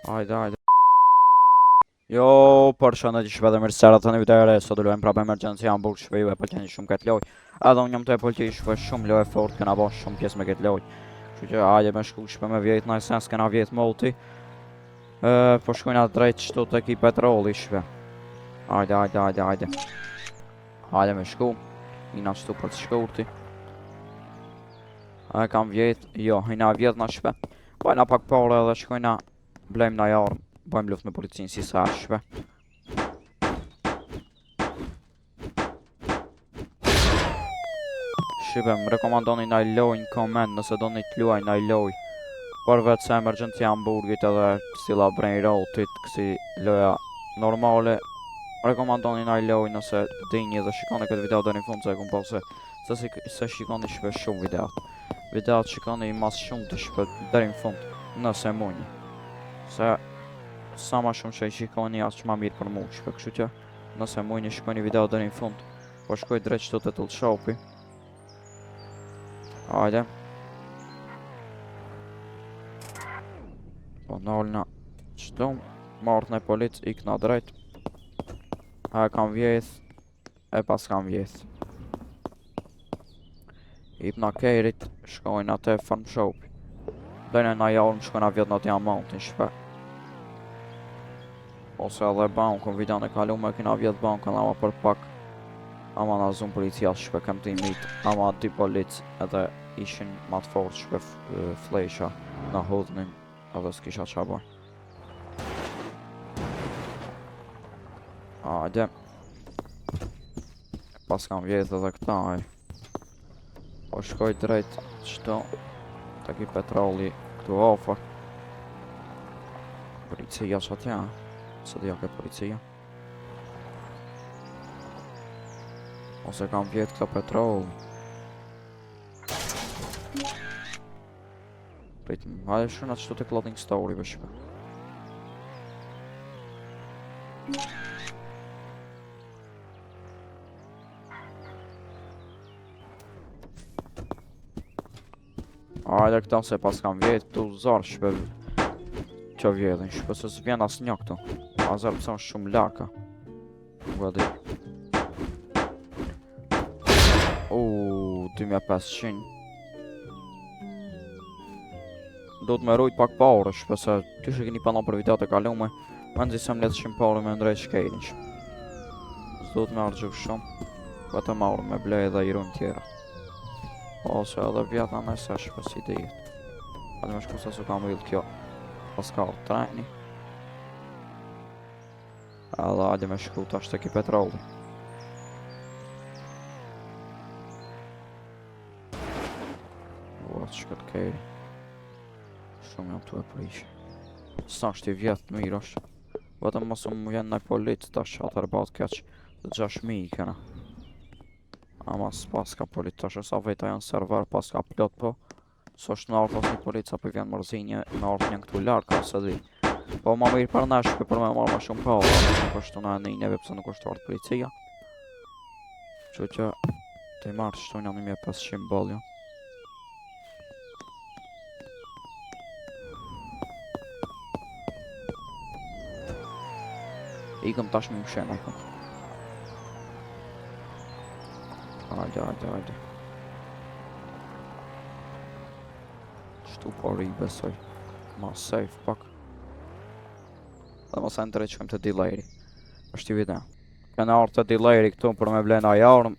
Hajde. Jo, përshëndetje shpejt e mirë se erdhët në video e re. Sot do luajmë prapë emergjenci Hamburg shpejt e pëlqeni shumë këtë lojë. Edhe unë jam të e pëlqej shumë lojë fort, kena bën shumë pjesë me këtë lojë. Kështu që hajde me shku shpejt me vjet në sens kena vjet multi. Po shkojna drejt çtu tek i petrolli shpejt. Hajde. Hajde me shku. Ina çtu për të shkurti. A kam vjet? Jo, hina vjet na shpejt. Bajna pak parë edhe shkojna blejmë na jarëm. Bëjmë luft me policinë si sa shpe. Shqipe, më rekomandoni na loj në koment nëse do një të luaj na loj. Por vetë se emergjenci Hamburgit edhe stila brain rotit, kësi loja normale. Rekomandoni na loj nëse dini dhe shikoni këtë video deri në fund se e kum po se shikoni shpe shumë videot. Videot shikoni mas shumë të shpe deri në fund nëse muni. Se sa ma shumë që i shikoni as që ma mirë për mu shpe, kështu që nëse mujni shikoni video deri në fund. Po shkoj drejt qëtu të tull shopi. Hajde. Po nolna qëtu, marrë në polic, ik na drejt. E kam vjeth, e pas kam vjeth. Ip na kerit, shkojnë atë farm shopi. Dojnë na jarëm, shkojnë a vjetë në diamantin shpe. Ose edhe bankën, videon e kalume kina vjetë bankën ama për pak. Ama na zoom policia shpe kem të imit, ama dy polic edhe ishin ma të fort shpe flesha. Na hodhnin edhe s'kisha qa bën. Hajde. Pas kam vjetë edhe këta Po shkoj drejt qëto tek i petrolli këtu ofër. Policia që atja se dhja ke policia. Ose kam vjetë këta petrol. Pritëm, hajde shkëna qëtu të clothing store i shpe. Hajde këta se pas kam vjetë këtu zarë shpe që vjedhin shpe se s'vjen as një këtu. Azar pësa është shumë laka. Vëdi. 2500. Do të me rujt pak pare shpe se ty që keni panon për videot e kalume. Me nëzisem letë shumë pare me ndrejt shkejrin shpe. S'do të me argju shumë. Po të marrë me blej dhe i rujnë tjera. Ose edhe vjeta nëse shpe si dhe jetë. Hajde me shku se su kam rrill kjo. Pas ka trajni. Edhe hajde me shku tash tek i petrolli. Ua, që këtë kejri. Shumë jam tu e prishë. Sa është i vjetë mirë është. Vetëm mos më vjen nëj polic tash atër bat keq. Dhe 6.000 i kena. Ama s'pas ka polic tash sa veta janë server pas ka plot po. So është në artë asë polica për vjenë mërzinje në artë njën këtu larë ka se di. Po ma mirë për neshpe për me marrë ma shumë pa nuk është të në e neve pëse nuk është artë policia. Që që të i marrë qëtu një 1500 bolja. Ikëm tash më mshen ikëm. Hajde. Qëtu por i besoj. Ma safe pak. Dhe mos e në të rejtë qëmë të delayri. është i video. Kena artë të delayri këtu për me blejna jarëm.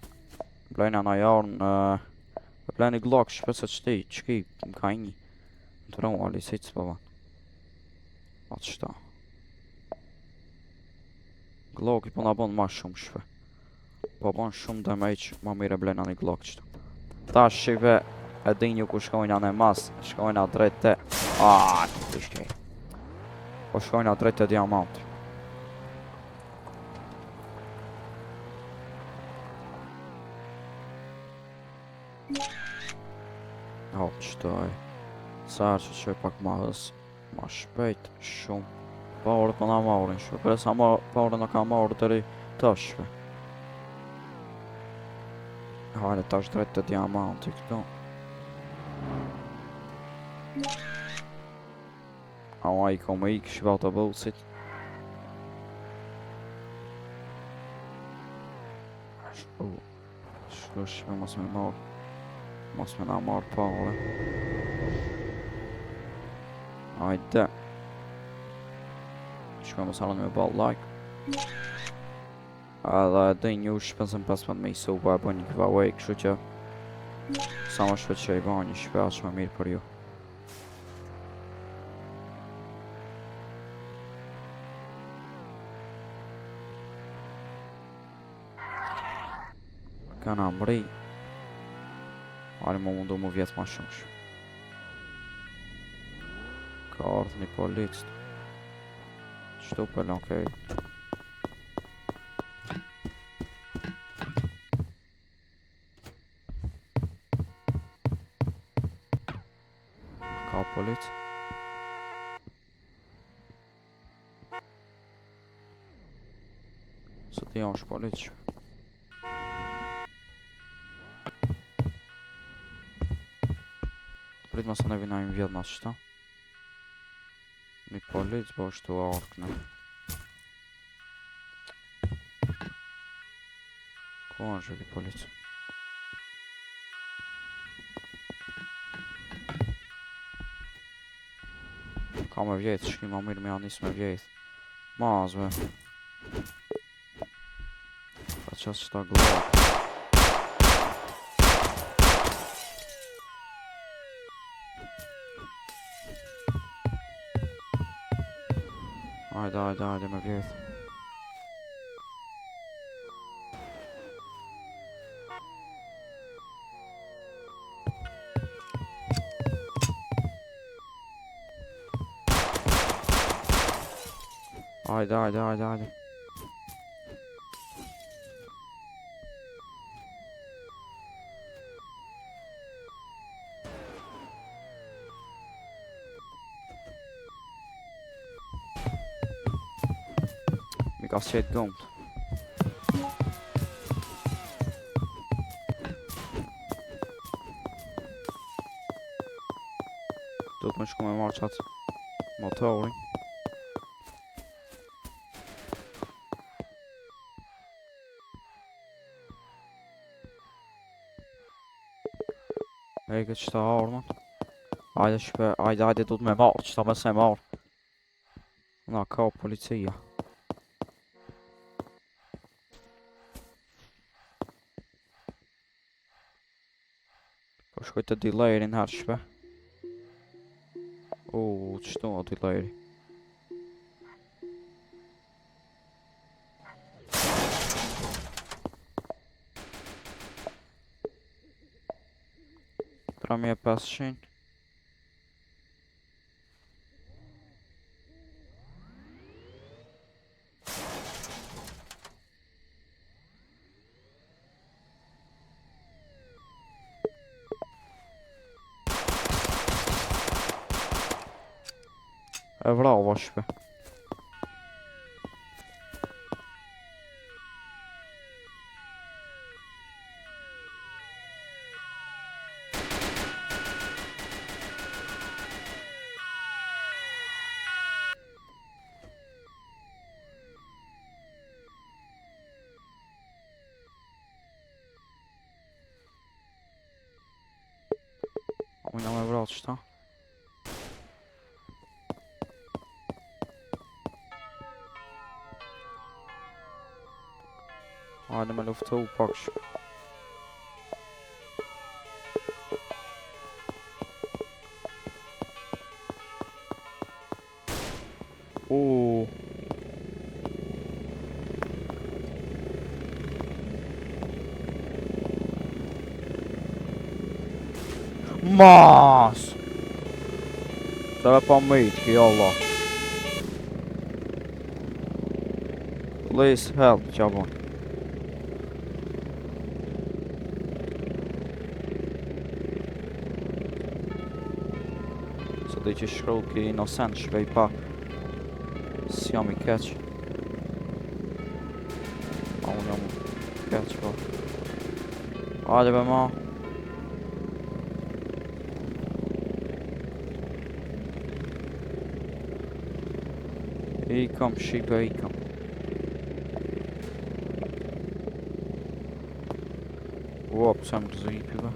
Blejna na jarëm me blejni Glock shpese qëki më ka një. Në të rëmu ali si që s'pëvan. Atë qëta. Glock i po na bon ma shumë shpe. Po bon shumë damage ma mire blejna një Glock qëtu. Ta shive e dinju ku shkojna në mas. Shkojna drejt të... të shkej. Po shkojna drejt të diamanti. Qëtoj. Sarë që qoj pak ma hës. Ma shpejt shumë. Paurët më na marrin shpe. Për e sa paurët në ka marrë të ri të shpe. Hajde tash drejt të diamanti këtu. Ama i kom ik shqipa autobusit. Shko shqipa mos me marr. Mos me na marr pare. Hajde. Shko mos halën me ball like. Edhe dhe një shpesën 15 me i sopa e bën një giveaway, kështu që sa më shpet që i bën një shpe aq më mirë për ju. Kana mri. Hajde më mundu mu vjetë ma shumë. Ka ardhë një policë. Qëtu për okej. Ka policë. Së ti janë është policë. Prit ma sa ne vinajmë vjetë ma qëta. Një policë bo është të arkëne. Ko është një policë? Ka me vjetë, shki ma mirë me janis me vjetë. Mazve. Pa qasë qëta glokë. Hajde me vjetë. Hajde. Mi ka qëtë gëmët. Do të më shku me marrë qatë motorin. E këtë qëta armën. Hajde shpe, hajde do të me marrë, qëta me se marrë. Na ka policia. Po shkoj të dealerin herë shpe. Qëtu o dealeri. Tramje 500. E vrava shpe. Unë jam e vrava qëta. Hajde me luftu pak shpe. Mas! Deve pa mëjtë ki Allah. Please help, qabon. Se dhe që shkru ki innocent shpej pa. Si jam i keq. A unë jam i keq pa. Hajde be ma. Ikëm, shipe, ikëm. Ua, pëse më rëzipi, ba.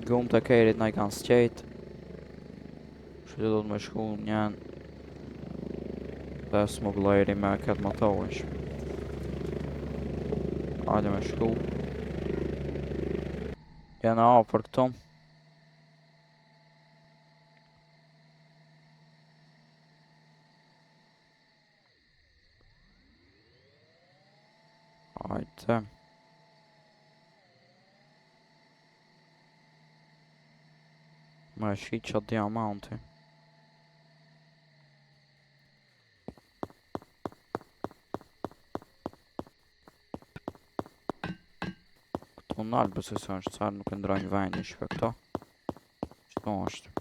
Gumë të kerit na I kanë sqejt. Që do të me shku njën dhe smugleri me këtë motorish. Hajde me shku. Jena për këto. Hajde. Me shi që diamanti. Këtu në alë bëse së është sarë nuk e ndrojnë vajnë ishpe këto. Qëto është.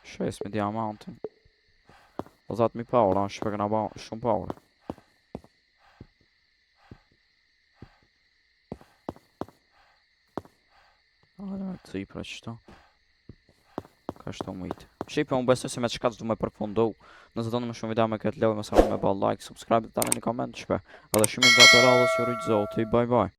Shes me diamantin. O zatë mi paura, shpe këna ba shumë paura. Hajde me të cipra qëto. Ka shto mujtë. Shipe, unë besoj se me qëka të du me përfundu. Nëse do në më shumë video me këtë leo, me sa me ba like, subscribe, dhe tani një koment shpe. Edhe shumë i nga të radhës ju rujtë zoti, bye bye.